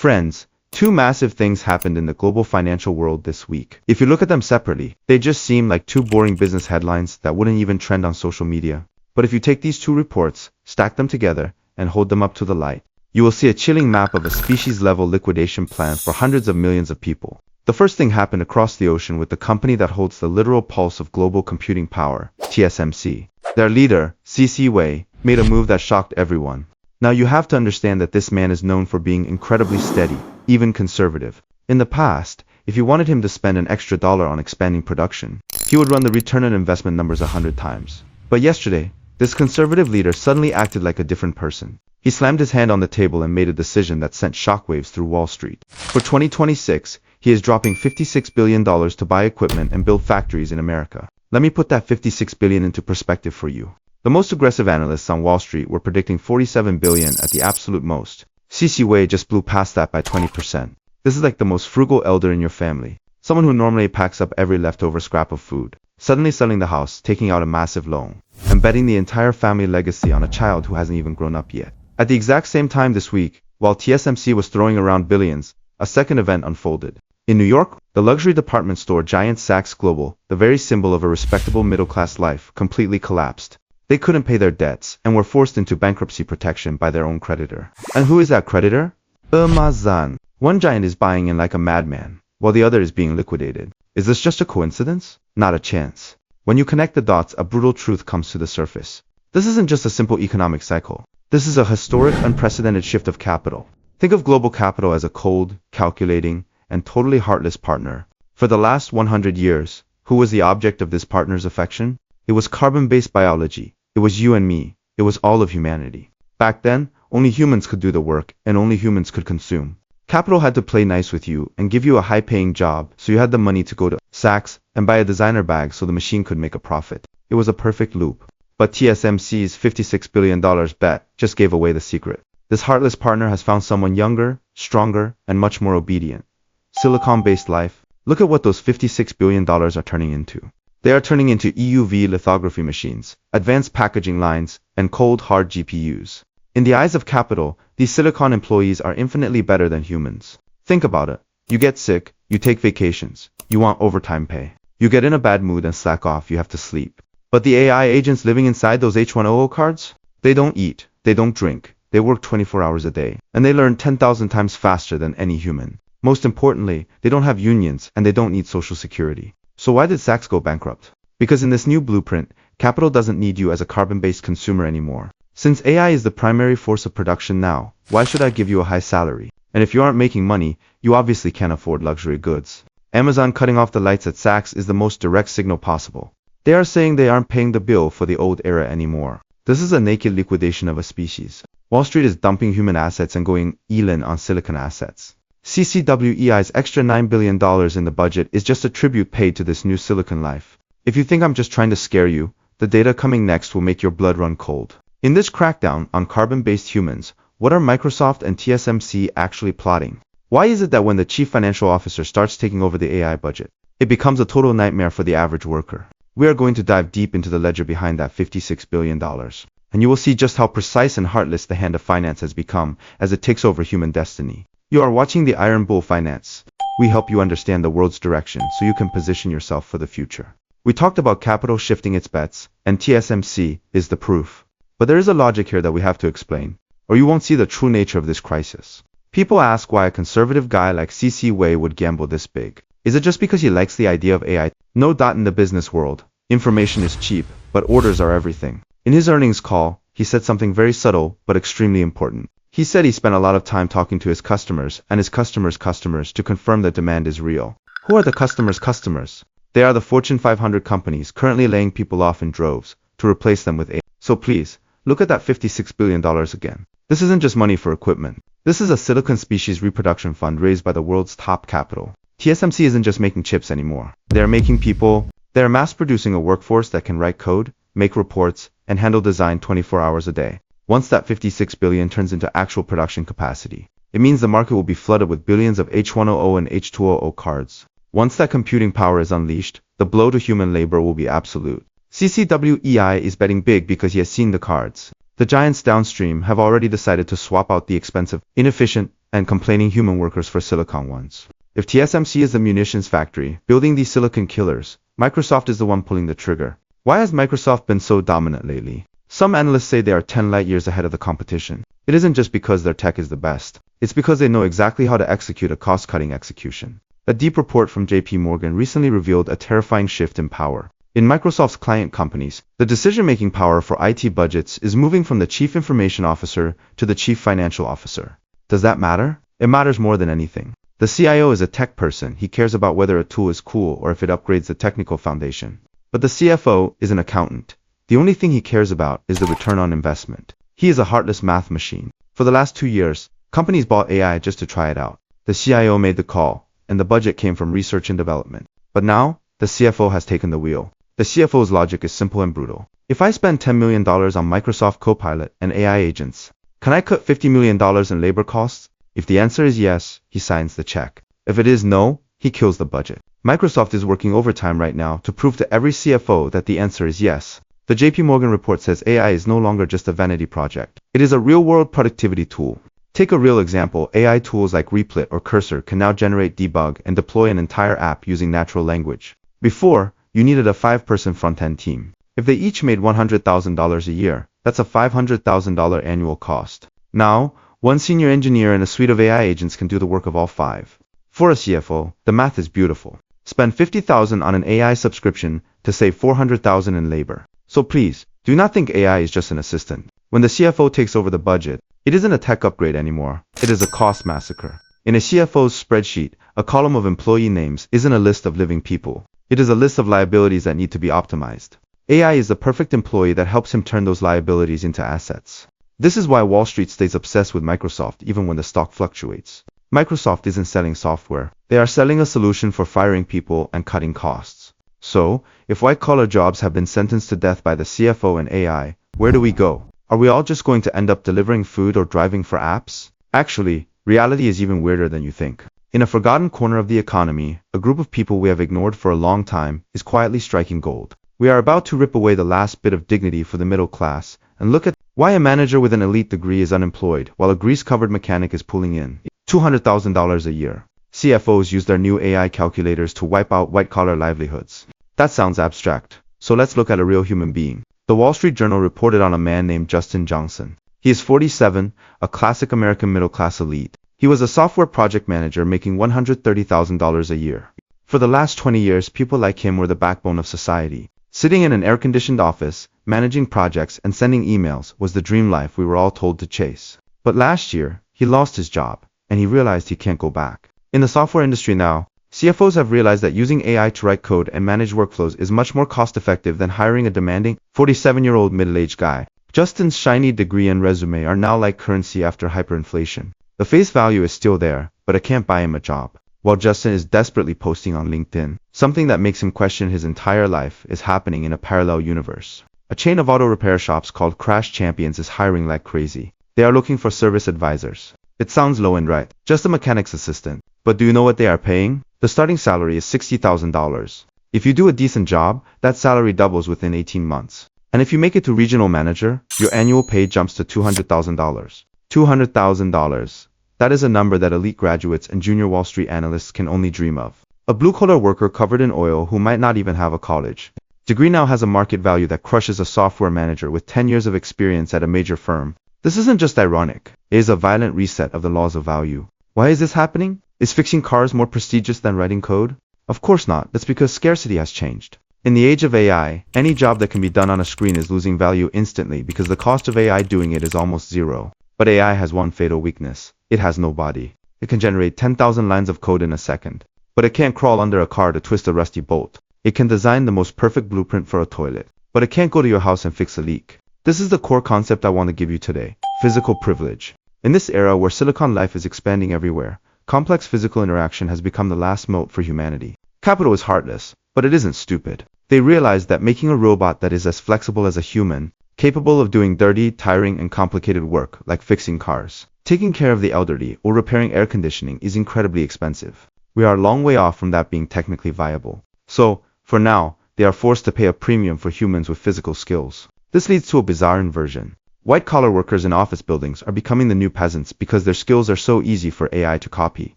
Friends, two massive things happened in the global financial world this week. If you look at them separately, they just seem like two boring business headlines that wouldn't even trend on social media. But if you take these two reports, stack them together, and hold them up to the light, you will see a chilling map of a species-level liquidation plan for hundreds of millions of people. The first thing happened across the ocean with the company that holds the literal pulse of global computing power, TSMC. Their leader, C.C. Wei, made a move that shocked everyone. Now you have to understand that this man is known for being incredibly steady, even conservative. In the past, if you wanted him to spend an extra dollar on expanding production, he would run the return on investment numbers 100 times. But yesterday, this conservative leader suddenly acted like a different person. He slammed his hand on the table and made a decision that sent shockwaves through Wall Street. For 2026, he is dropping $56 billion to buy equipment and build factories in America. Let me put that $56 billion into perspective for you. The most aggressive analysts on Wall Street were predicting $47 billion at the absolute most. C.C. Wei just blew past that by 20%. This is like the most frugal elder in your family. Someone who normally packs up every leftover scrap of food, suddenly selling the house, taking out a massive loan, and betting the entire family legacy on a child who hasn't even grown up yet. At the exact same time this week, while TSMC was throwing around billions, a second event unfolded. In New York, the luxury department store giant Saks Global, the very symbol of a respectable middle-class life, completely collapsed. They couldn't pay their debts and were forced into bankruptcy protection by their own creditor. And who is that creditor? Amazon. One giant is buying in like a madman, while the other is being liquidated. Is this just a coincidence? Not a chance. When you connect the dots, a brutal truth comes to the surface. This isn't just a simple economic cycle. This is a historic, unprecedented shift of capital. Think of global capital as a cold, calculating, and totally heartless partner. For the last 100 years, who was the object of this partner's affection? It was carbon-based biology. It was you and me. It was all of humanity. Back then, only humans could do the work, and only humans could consume. Capital had to play nice with you and give you a high-paying job, so you had the money to go to Saks and buy a designer bag so the machine could make a profit. It was a perfect loop. But TSMC's $56 billion bet just gave away the secret. This heartless partner has found someone younger, stronger, and much more obedient. Silicon-based life. Look at what those $56 billion are turning into. They are turning into EUV lithography machines, advanced packaging lines, and cold, hard GPUs. In the eyes of capital, these silicon employees are infinitely better than humans. Think about it. You get sick, you take vacations, you want overtime pay. You get in a bad mood and slack off, you have to sleep. But the AI agents living inside those H100 cards? They don't eat, they don't drink, they work 24 hours a day, and they learn 10,000 times faster than any human. Most importantly, they don't have unions and they don't need social security. So why did Saks go bankrupt? Because in this new blueprint, capital doesn't need you as a carbon-based consumer anymore. Since AI is the primary force of production now, why should I give you a high salary? And if you aren't making money, you obviously can't afford luxury goods. Amazon cutting off the lights at Saks is the most direct signal possible. They are saying they aren't paying the bill for the old era anymore. This is a naked liquidation of a species. Wall Street is dumping human assets and going all-in on silicon assets. CCWEI's extra $9 billion in the budget is just a tribute paid to this new silicon life. If you think I'm just trying to scare you, the data coming next will make your blood run cold. In this crackdown on carbon-based humans, what are Microsoft and TSMC actually plotting? Why is it that when the chief financial officer starts taking over the AI budget, it becomes a total nightmare for the average worker? We are going to dive deep into the ledger behind that $56 billion. And you will see just how precise and heartless the hand of finance has become as it takes over human destiny. You are watching the Iron Bull Finance. We help you understand the world's direction so you can position yourself for the future. We talked about capital shifting its bets, and TSMC is the proof. But there is a logic here that we have to explain, or you won't see the true nature of this crisis. People ask why a conservative guy like C.C. Wei would gamble this big. Is it just because he likes the idea of AI? No. In the business world, information is cheap, but orders are everything. In his earnings call, he said something very subtle but extremely important. He said he spent a lot of time talking to his customers and his customers' customers to confirm that demand is real. Who are the customers' customers? They are the Fortune 500 companies currently laying people off in droves to replace them with AI. So please, look at that $56 billion again. This isn't just money for equipment. This is a silicon species reproduction fund raised by the world's top capital. TSMC isn't just making chips anymore. They are making people. They are mass producing a workforce that can write code, make reports, and handle design 24 hours a day. Once that $56 billion turns into actual production capacity, it means the market will be flooded with billions of H100 and H200 cards. Once that computing power is unleashed, the blow to human labor will be absolute. CCWEI is betting big because he has seen the cards. The giants downstream have already decided to swap out the expensive, inefficient, and complaining human workers for silicon ones. If TSMC is the munitions factory building these silicon killers, Microsoft is the one pulling the trigger. Why has Microsoft been so dominant lately? Some analysts say they are 10 light years ahead of the competition. It isn't just because their tech is the best. It's because they know exactly how to execute a cost-cutting execution. A deep report from JP Morgan recently revealed a terrifying shift in power. In Microsoft's client companies, the decision-making power for IT budgets is moving from the chief information officer to the chief financial officer. Does that matter? It matters more than anything. The CIO is a tech person. He cares about whether a tool is cool or if it upgrades the technical foundation. But the CFO is an accountant. The only thing he cares about is the return on investment. He is a heartless math machine. For the last 2 years, companies bought AI just to try it out. The CIO made the call, and the budget came from research and development. But now, the CFO has taken the wheel. The CFO's logic is simple and brutal. If I spend $10 million on Microsoft Copilot and AI agents, can I cut $50 million in labor costs? If the answer is yes, he signs the check. If it is no, he kills the budget. Microsoft is working overtime right now to prove to every CFO that the answer is yes. The JP Morgan report says AI is no longer just a vanity project. It is a real-world productivity tool. Take a real example. AI tools like Replit or Cursor can now generate, debug, and deploy an entire app using natural language. Before, you needed a 5-person front-end team. If they each made $100,000 a year, that's a $500,000 annual cost. Now, one senior engineer and a suite of AI agents can do the work of all 5. For a CFO, the math is beautiful. Spend $50,000 on an AI subscription to save $400,000 in labor. So please, do not think AI is just an assistant. When the CFO takes over the budget, it isn't a tech upgrade anymore. It is a cost massacre. In a CFO's spreadsheet, a column of employee names isn't a list of living people. It is a list of liabilities that need to be optimized. AI is the perfect employee that helps him turn those liabilities into assets. This is why Wall Street stays obsessed with Microsoft even when the stock fluctuates. Microsoft isn't selling software. They are selling a solution for firing people and cutting costs. So, if white-collar jobs have been sentenced to death by the CFO and AI, where do we go? Are we all just going to end up delivering food or driving for apps? Actually, reality is even weirder than you think. In a forgotten corner of the economy, a group of people we have ignored for a long time is quietly striking gold. We are about to rip away the last bit of dignity for the middle class, and look at why a manager with an elite degree is unemployed while a grease-covered mechanic is pulling in $200,000 a year. CFOs use their new AI calculators to wipe out white-collar livelihoods. That sounds abstract, so let's look at a real human being. The Wall Street Journal reported on a man named Justin Johnson. He is 47, a classic American middle-class elite. He was a software project manager making $130,000 a year. For the last 20 years, people like him were the backbone of society. Sitting in an air-conditioned office, managing projects, and sending emails was the dream life we were all told to chase. But last year, he lost his job, and he realized he can't go back. In the software industry now, CFOs have realized that using AI to write code and manage workflows is much more cost-effective than hiring a demanding, 47-year-old middle-aged guy. Justin's shiny degree and resume are now like currency after hyperinflation. The face value is still there, but it can't buy him a job. While Justin is desperately posting on LinkedIn, something that makes him question his entire life is happening in a parallel universe. A chain of auto repair shops called Crash Champions is hiring like crazy. They are looking for service advisors. It sounds low-end, right? Just a mechanic's assistant. But do you know what they are paying? The starting salary is $60,000. If you do a decent job, that salary doubles within 18 months. And if you make it to regional manager, your annual pay jumps to $200,000. $200,000. That is a number that elite graduates and junior Wall Street analysts can only dream of. A blue-collar worker covered in oil who might not even have a college degree now has a market value that crushes a software manager with 10 years of experience at a major firm. This isn't just ironic. It is a violent reset of the laws of value. Why is this happening? Is fixing cars more prestigious than writing code? Of course not. That's because scarcity has changed. In the age of AI, any job that can be done on a screen is losing value instantly because the cost of AI doing it is almost zero. But AI has one fatal weakness. It has no body. It can generate 10,000 lines of code in a second. But it can't crawl under a car to twist a rusty bolt. It can design the most perfect blueprint for a toilet. But it can't go to your house and fix a leak. This is the core concept I want to give you today. Physical privilege. In this era where Silicon life is expanding everywhere, complex physical interaction has become the last moat for humanity. Capital is heartless, but it isn't stupid. They realize that making a robot that is as flexible as a human, capable of doing dirty, tiring, and complicated work like fixing cars, taking care of the elderly, or repairing air conditioning is incredibly expensive. We are a long way off from that being technically viable. So, for now, they are forced to pay a premium for humans with physical skills. This leads to a bizarre inversion. White-collar workers in office buildings are becoming the new peasants because their skills are so easy for AI to copy.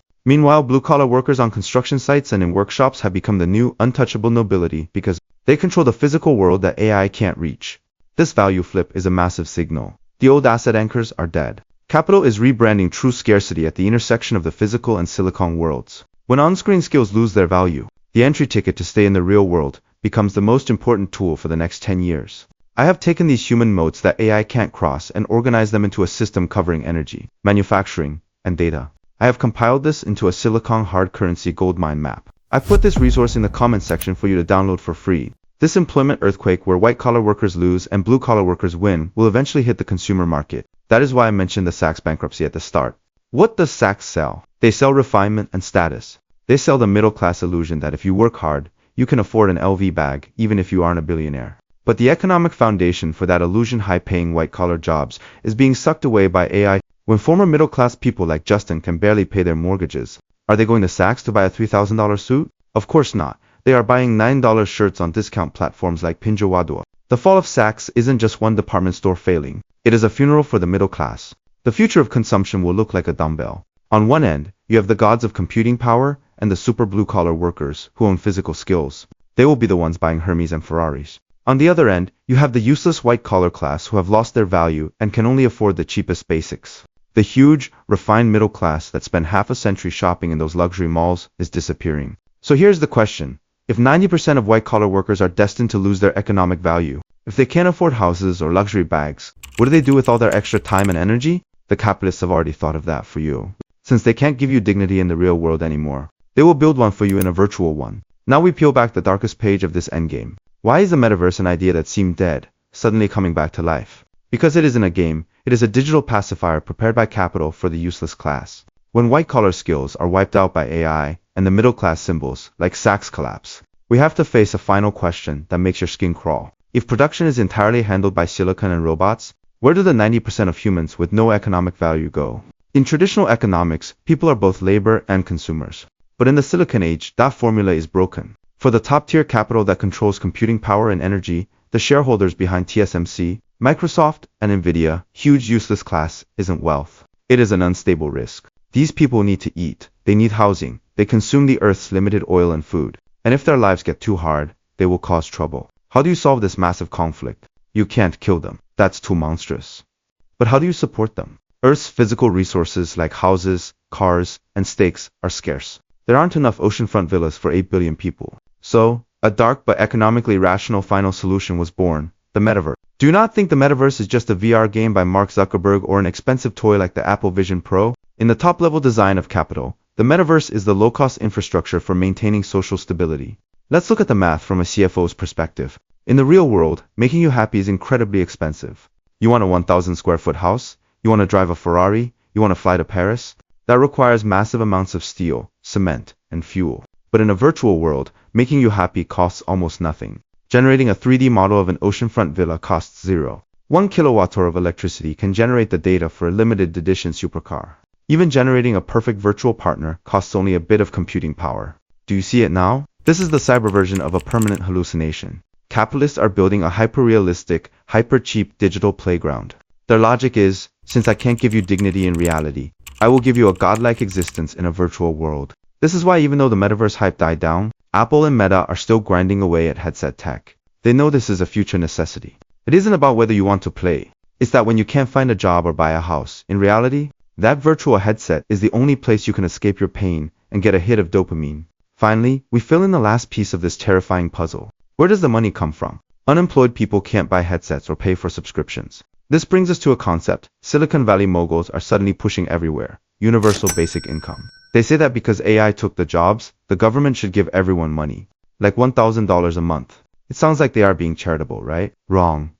Meanwhile, blue-collar workers on construction sites and in workshops have become the new untouchable nobility because they control the physical world that AI can't reach. This value flip is a massive signal. The old asset anchors are dead. Capital is rebranding true scarcity at the intersection of the physical and silicon worlds. When on-screen skills lose their value, the entry ticket to stay in the real world becomes the most important tool for the next 10 years. I have taken these human moats that AI can't cross and organized them into a system covering energy, manufacturing, and data. I have compiled this into a silicon hard currency goldmine map. I've put this resource in the comments section for you to download for free. This employment earthquake where white-collar workers lose and blue-collar workers win will eventually hit the consumer market. That is why I mentioned the Saks bankruptcy at the start. What does Saks sell? They sell refinement and status. They sell the middle-class illusion that if you work hard, you can afford an LV bag, even if you aren't a billionaire. But the economic foundation for that illusion, high-paying white-collar jobs, is being sucked away by AI. When former middle-class people like Justin can barely pay their mortgages, are they going to Saks to buy a $3,000 suit? Of course not. They are buying $9 shirts on discount platforms like Pinduoduo. The fall of Saks isn't just one department store failing. It is a funeral for the middle class. The future of consumption will look like a dumbbell. On one end, you have the gods of computing power and the super blue-collar workers who own physical skills. They will be the ones buying Hermes and Ferraris. On the other end, you have the useless white-collar class who have lost their value and can only afford the cheapest basics. The huge, refined middle class that spent half a century shopping in those luxury malls is disappearing. So here's the question. If 90% of white-collar workers are destined to lose their economic value, if they can't afford houses or luxury bags, what do they do with all their extra time and energy? The capitalists have already thought of that for you. Since they can't give you dignity in the real world anymore, they will build one for you in a virtual one. Now we peel back the darkest page of this endgame. Why is the metaverse an idea that seemed dead, suddenly coming back to life? Because it isn't a game, it is a digital pacifier prepared by capital for the useless class. When white-collar skills are wiped out by AI and the middle-class symbols, like Saks, collapse, we have to face a final question that makes your skin crawl. If production is entirely handled by silicon and robots, where do the 90% of humans with no economic value go? In traditional economics, people are both labor and consumers. But in the silicon age, that formula is broken. For the top-tier capital that controls computing power and energy, the shareholders behind TSMC, Microsoft, and Nvidia, huge useless class isn't wealth. It is an unstable risk. These people need to eat, they need housing, they consume the earth's limited oil and food. And if their lives get too hard, they will cause trouble. How do you solve this massive conflict? You can't kill them. That's too monstrous. But how do you support them? Earth's physical resources like houses, cars, and steaks are scarce. There aren't enough oceanfront villas for 8 billion people. So, a dark but economically rational final solution was born, the metaverse. Do not think the metaverse is just a VR game by Mark Zuckerberg or an expensive toy like the Apple Vision Pro. In the top-level design of capital, the metaverse is the low-cost infrastructure for maintaining social stability. Let's look at the math from a CFO's perspective. In the real world, making you happy is incredibly expensive. You want a 1,000 square foot house? You want to drive a Ferrari? You want to fly to Paris? That requires massive amounts of steel, cement, and fuel. But in a virtual world, making you happy costs almost nothing. Generating a 3D model of an oceanfront villa costs zero. 1 kilowatt-hour of electricity can generate the data for a limited edition supercar. Even generating a perfect virtual partner costs only a bit of computing power. Do you see it now? This is the cyber version of a permanent hallucination. Capitalists are building a hyper-realistic, hyper-cheap digital playground. Their logic is, since I can't give you dignity in reality, I will give you a godlike existence in a virtual world. This is why even though the metaverse hype died down, Apple and Meta are still grinding away at headset tech. They know this is a future necessity. It isn't about whether you want to play. It's that when you can't find a job or buy a house, in reality, that virtual headset is the only place you can escape your pain and get a hit of dopamine. Finally, we fill in the last piece of this terrifying puzzle. Where does the money come from? Unemployed people can't buy headsets or pay for subscriptions. This brings us to a concept. Silicon Valley moguls are suddenly pushing everywhere. Universal basic income. They say that because AI took the jobs, the government should give everyone money. Like $1,000 a month. It sounds like they are being charitable, right? Wrong.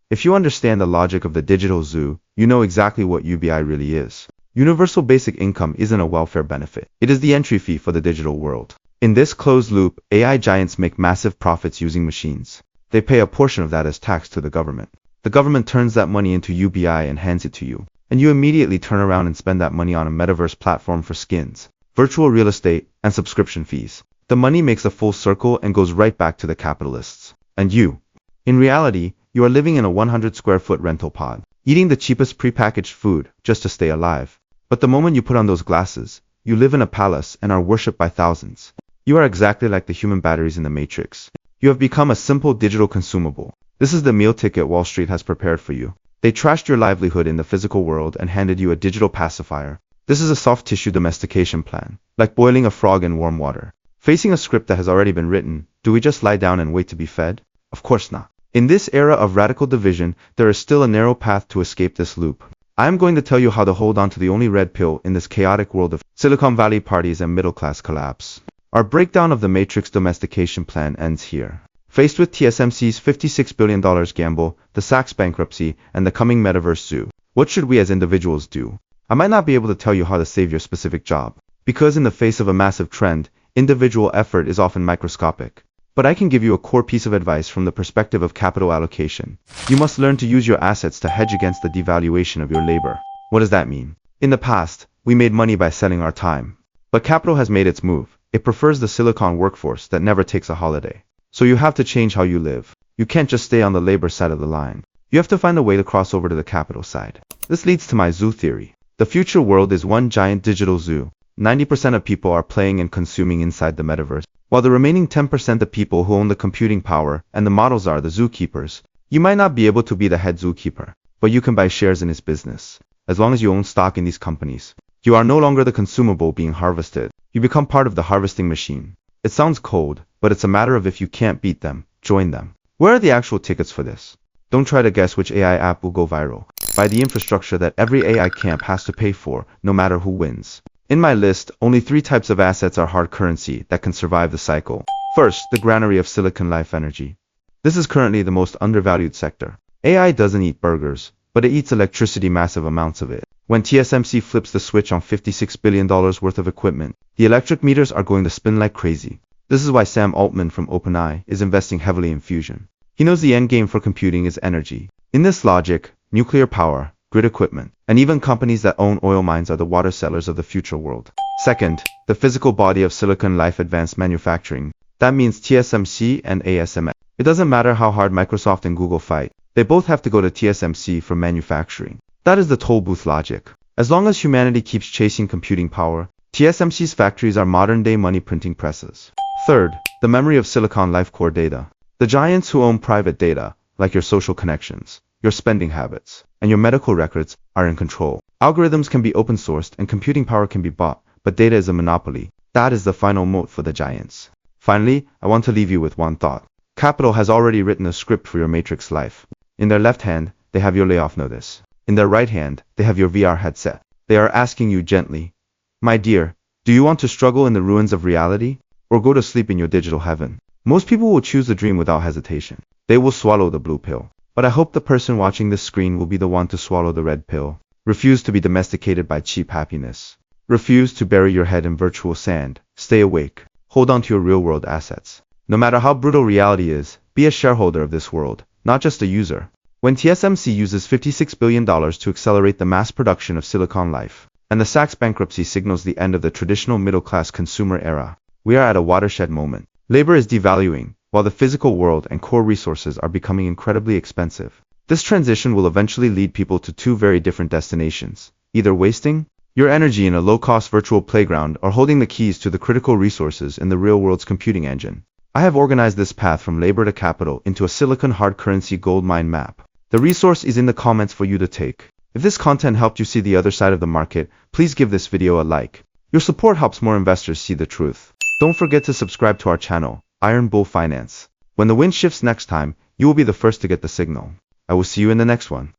If you understand the logic of the digital zoo, you know exactly what UBI really is. Universal basic income isn't a welfare benefit. It is the entry fee for the digital world. In this closed loop, AI giants make massive profits using machines. They pay a portion of that as tax to the government. The government turns that money into UBI and hands it to you. And you immediately turn around and spend that money on a metaverse platform for skins, virtual real estate, and subscription fees. The money makes a full circle and goes right back to the capitalists. And you. In reality, you are living in a 100 square foot rental pod. eating the cheapest prepackaged food just to stay alive. But the moment you put on those glasses, you live in a palace and are worshipped by thousands. You are exactly like the human batteries in the Matrix. You have become a simple digital consumable. This is the meal ticket Wall Street has prepared for you. They trashed your livelihood in the physical world and handed you a digital pacifier. This is a soft tissue domestication plan, like boiling a frog in warm water. Facing a script that has already been written, do we just lie down and wait to be fed? Of course not. In this era of radical division, there is still a narrow path to escape this loop. I am going to tell you how to hold on to the only red pill in this chaotic world of Silicon Valley parties and middle-class collapse. Our breakdown of the Matrix domestication plan ends here. Faced with TSMC's $56 billion gamble, the Saks bankruptcy, and the coming metaverse zoo, what should we as individuals do? I might not be able to tell you how to save your specific job, because in the face of a massive trend, individual effort is often microscopic. But I can give you a core piece of advice from the perspective of capital allocation. You must learn to use your assets to hedge against the devaluation of your labor. What does that mean? In the past, we made money by selling our time. But capital has made its move. It prefers the silicon workforce that never takes a holiday. So you have to change how you live. You can't just stay on the labor side of the line. You have to find a way to cross over to the capital side. This leads to my zoo theory. The future world is one giant digital zoo. 90% of people are playing and consuming inside the metaverse, while the remaining 10% of people who own the computing power and the models are the zookeepers. You might not be able to be the head zookeeper, but you can buy shares in his business. As long as you own stock in these companies, you are no longer the consumable being harvested. You become part of the harvesting machine. It sounds cold, but it's a matter of if you can't beat them, join them. Where are the actual tickets for this? Don't try to guess which AI app will go viral. Buy the infrastructure that every AI camp has to pay for, no matter who wins. In my list, only 3 types of assets are hard currency that can survive the cycle. First, the granary of Silicon Life Energy. This is currently the most undervalued sector. AI doesn't eat burgers, but it eats electricity, massive amounts of it. When TSMC flips the switch on $56 billion worth of equipment, the electric meters are going to spin like crazy. This is why Sam Altman from OpenAI is investing heavily in fusion. He knows the end game for computing is energy. In this logic, nuclear power, grid equipment, and even companies that own oil mines are the water sellers of the future world. Second, the physical body of Silicon Life Advanced Manufacturing. That means TSMC and ASML. It doesn't matter how hard Microsoft and Google fight, they both have to go to TSMC for manufacturing. That is the toll booth logic. As long as humanity keeps chasing computing power, TSMC's factories are modern-day money printing presses. Third, the memory of Silicon Life core data. The giants who own private data, like your social connections, your spending habits, and your medical records, are in control. Algorithms can be open-sourced and computing power can be bought, but data is a monopoly. That is the final moat for the giants. Finally, I want to leave you with one thought. Capital has already written a script for your Matrix life. In their left hand, they have your layoff notice. In their right hand, they have your VR headset. They are asking you gently, my dear, do you want to struggle in the ruins of reality, or go to sleep in your digital heaven? Most people will choose the dream without hesitation. They will swallow the blue pill. But I hope the person watching this screen will be the one to swallow the red pill. Refuse to be domesticated by cheap happiness. Refuse to bury your head in virtual sand. Stay awake. Hold on to your real-world assets. No matter how brutal reality is, be a shareholder of this world, not just a user. When TSMC uses $56 billion to accelerate the mass production of Silicon Life, and the Saks bankruptcy signals the end of the traditional middle-class consumer era, we are at a watershed moment. Labor is devaluing, while the physical world and core resources are becoming incredibly expensive. This transition will eventually lead people to 2 very different destinations, either wasting your energy in a low-cost virtual playground or holding the keys to the critical resources in the real world's computing engine. I have organized this path from labor to capital into a silicon hard currency gold mine map. The resource is in the comments for you to take. If this content helped you see the other side of the market, please give this video a like. Your support helps more investors see the truth. Don't forget to subscribe to our channel, Iron Bull Finance. When the wind shifts next time, you will be the first to get the signal. I will see you in the next one.